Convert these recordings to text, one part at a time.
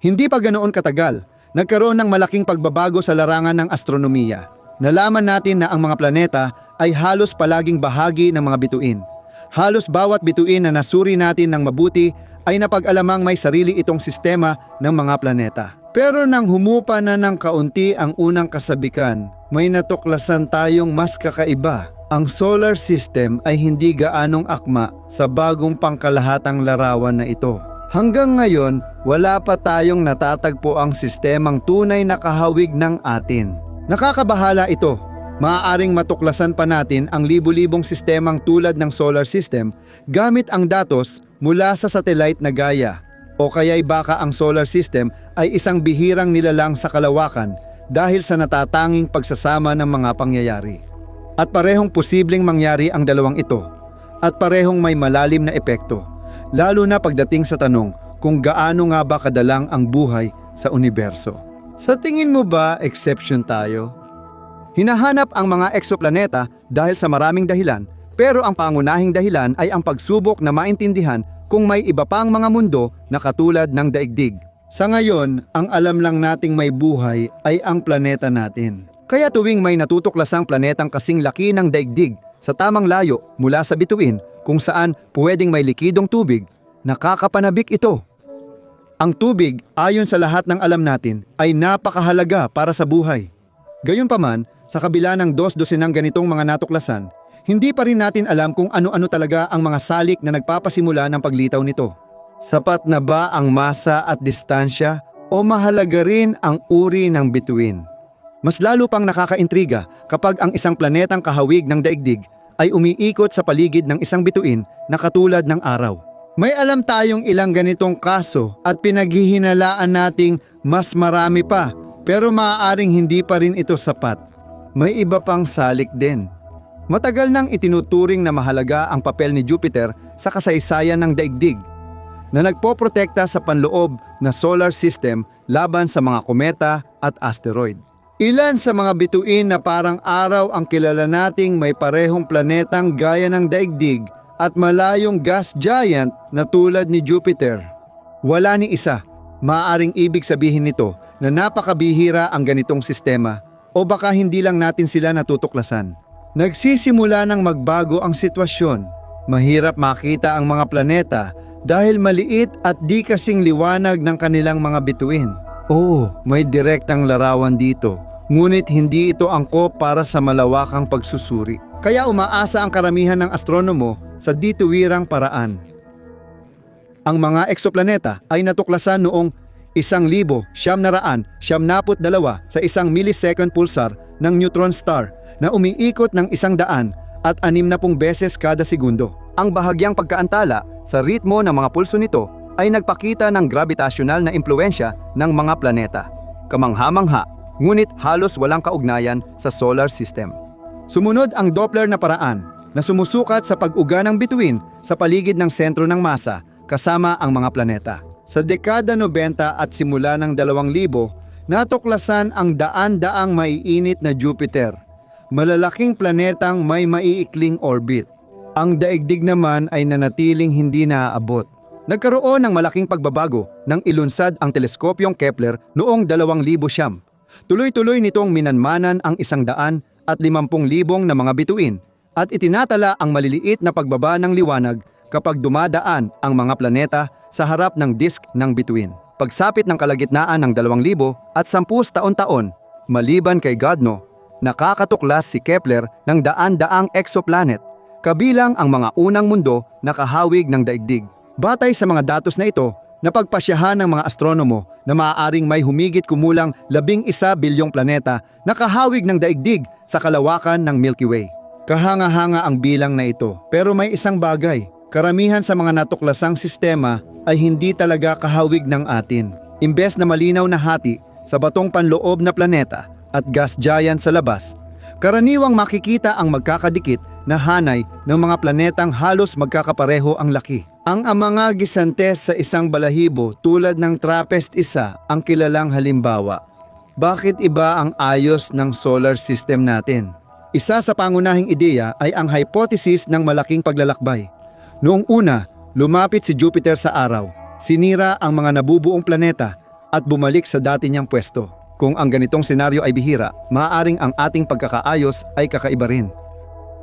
Hindi pa ganoon katagal, nagkaroon ng malaking pagbabago sa larangan ng astronomiya. Nalaman natin na ang mga planeta ay halos palaging bahagi ng mga bituin. Halos bawat bituin na nasuri natin ng mabuti ay napag-alamang may sarili itong sistema ng mga planeta. Pero nang humupa na ng kaunti ang unang kasabikan, may natuklasan tayong mas kakaiba. Ang solar system ay hindi gaanong akma sa bagong pangkalahatang larawan na ito. Hanggang ngayon, wala pa tayong natatagpo ang sistemang tunay na kahawig ng atin. Nakakabahala ito. Maaaring matuklasan pa natin ang libu-libong sistemang tulad ng solar system gamit ang datos mula sa satellite na Gaia. O kaya'y baka ang solar system ay isang bihirang nilalang sa kalawakan dahil sa natatanging pagsasama ng mga pangyayari. At parehong posibleng mangyari ang dalawang ito. At parehong may malalim na epekto. Lalo na pagdating sa tanong kung gaano nga ba kadalang ang buhay sa universo. Sa tingin mo ba exception tayo? Hinahanap ang mga eksoplaneta dahil sa maraming dahilan, pero ang pangunahing dahilan ay ang pagsubok na maintindihan kung may iba pang mga mundo na katulad ng daigdig. Sa ngayon, ang alam lang nating may buhay ay ang planeta natin. Kaya tuwing may natutuklasang planetang kasing laki ng daigdig sa tamang layo mula sa bituin kung saan pwedeng may likidong tubig, nakakapanabik ito. Ang tubig, ayon sa lahat ng alam natin, ay napakahalaga para sa buhay. Gayunpaman, sa kabila ng dos-dosenang ganitong mga natuklasan, hindi pa rin natin alam kung ano-ano talaga ang mga salik na nagpapasimula ng paglitaw nito. Sapat na ba ang masa at distansya o mahalaga rin ang uri ng bituin? Mas lalo pang nakakaintriga kapag ang isang planetang kahawig ng daigdig ay umiikot sa paligid ng isang bituin na katulad ng araw. May alam tayong ilang ganitong kaso at pinaghihinalaan nating mas marami pa, pero maaaring hindi pa rin ito sapat. May iba pang salik din. Matagal nang itinuturing na mahalaga ang papel ni Jupiter sa kasaysayan ng daigdig, na nagpoprotekta sa panloob na solar system laban sa mga kometa at asteroid. Ilan sa mga bituin na parang araw ang kilala nating may parehong planetang gaya ng daigdig at malayong gas giant na tulad ni Jupiter. Wala ni isa. Maaaring ibig sabihin nito na napakabihira ang ganitong sistema o baka hindi lang natin sila natutuklasan. Nagsisimula ng magbago ang sitwasyon. Mahirap makita ang mga planeta dahil maliit at di kasing liwanag ng kanilang mga bituin. Oo, may direktang larawan dito. Ngunit hindi ito angkop para sa malawakang pagsusuri. Kaya umaasa ang karamihan ng astronomo sa dituwirang paraan. Ang mga eksoplaneta ay natuklasan noong 1,972 sa isang millisecond pulsar ng neutron star na umiikot ng 160 beses kada segundo. Ang bahagyang pagkaantala sa ritmo ng mga pulso nito ay nagpakita ng gravitasyonal na impluensya ng mga planeta. Kamangha-mangha, ngunit halos walang kaugnayan sa solar system. Sumunod ang Doppler na paraan na sumusukat sa pag-uga ng bituin sa paligid ng sentro ng masa kasama ang mga planeta. Sa dekada 90 at simula ng 2000, natuklasan ang daan-daang maiinit na Jupiter, malalaking planetang may maiikling orbit. Ang daigdig naman ay nanatiling hindi naaabot. Nagkaroon ng malaking pagbabago nang ilunsad ang teleskopyong Kepler noong 2000. Tuloy-tuloy nitong minanmanan ang 150,000 na mga bituin at itinatala ang maliliit na pagbaba ng liwanag kapag dumadaan ang mga planeta sa harap ng disk ng bituin. Pagsapit ng kalagitnaan ng 2,000 at 10 taon-taon, maliban kay Godno, nakakatuklas si Kepler ng daan-daang exoplanet, kabilang ang mga unang mundo na kahawig ng daigdig. Batay sa mga datos na ito, napagpasyahan ng mga astronomo na maaaring may humigit kumulang 11 bilyong planeta na kahawig ng daigdig sa kalawakan ng Milky Way. Kahanga-hanga ang bilang na ito, pero may isang bagay. Karamihan sa mga natuklasang sistema ay hindi talaga kahawig ng atin. Imbes na malinaw na hati sa batong panloob na planeta at gas giant sa labas, karaniwang makikita ang magkakadikit na hanay ng mga planetang halos magkakapareho ang laki. Ang mga gisantes sa isang balahibo tulad ng TRAPPIST-1 ang kilalang halimbawa. Bakit iba ang ayos ng solar system natin? Isa sa pangunahing ideya ay ang hypothesis ng malaking paglalakbay. Noong una, lumapit si Jupiter sa araw, sinira ang mga nabubuong planeta at bumalik sa dati niyang pwesto. Kung ang ganitong senaryo ay bihira, maaaring ang ating pagkakaayos ay kakaiba rin.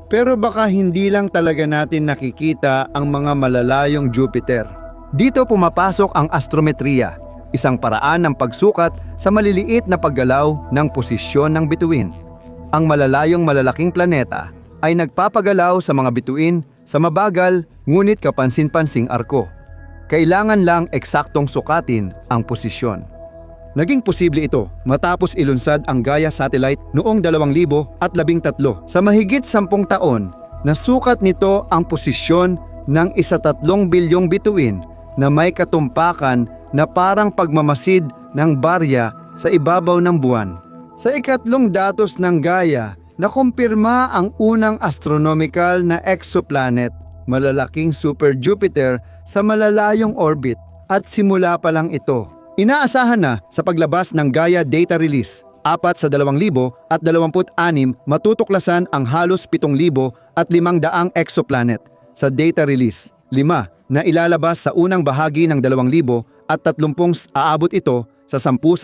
Pero baka hindi lang talaga natin nakikita ang mga malalayong Jupiter. Dito pumapasok ang astrometriya, isang paraan ng pagsukat sa maliliit na paggalaw ng posisyon ng bituin. Ang malalayong malalaking planeta ay nagpapagalaw sa mga bituin sa mabagal ngunit kapansin-pansing arko. Kailangan lang eksaktong sukatin ang posisyon. Naging posible ito matapos ilunsad ang Gaia satellite noong 2013. Sa mahigit 10 taon, nasukat nito ang posisyon ng 13 bilyong bituin na may katumpakan na parang pagmamasid ng barya sa ibabaw ng buwan. Sa ikatlong datos ng Gaia, nakumpirma ang unang astronomical na exoplanet, malalaking super Jupiter sa malalayong orbit, at simula pa lang ito. Inaasahan na sa paglabas ng Gaia data release, 4 sa 2026 matutuklasan ang halos 7,500 exoplanet. Sa data release 5 na ilalabas sa unang bahagi ng 2030 aabot ito sa 10,000.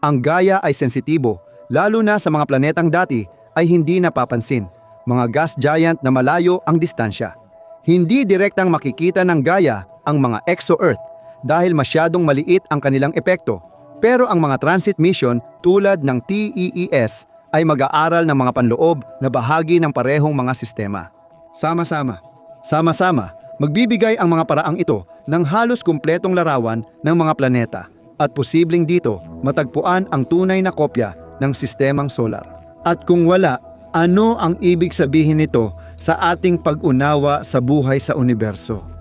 Ang Gaia ay sensitibo, lalo na sa mga planetang dati ay hindi napapansin, mga gas giant na malayo ang distansya. Hindi direktang makikita ng Gaia ang mga exo-Earth dahil masyadong maliit ang kanilang epekto. Pero ang mga transit mission tulad ng TEES ay mag-aaral ng mga panloob na bahagi ng parehong mga sistema. Sama-sama, magbibigay ang mga paraang ito ng halos kumpletong larawan ng mga planeta at posibleng dito matagpuan ang tunay na kopya ng sistemang solar. At kung wala, ano ang ibig sabihin nito sa ating pag-unawa sa buhay sa universo?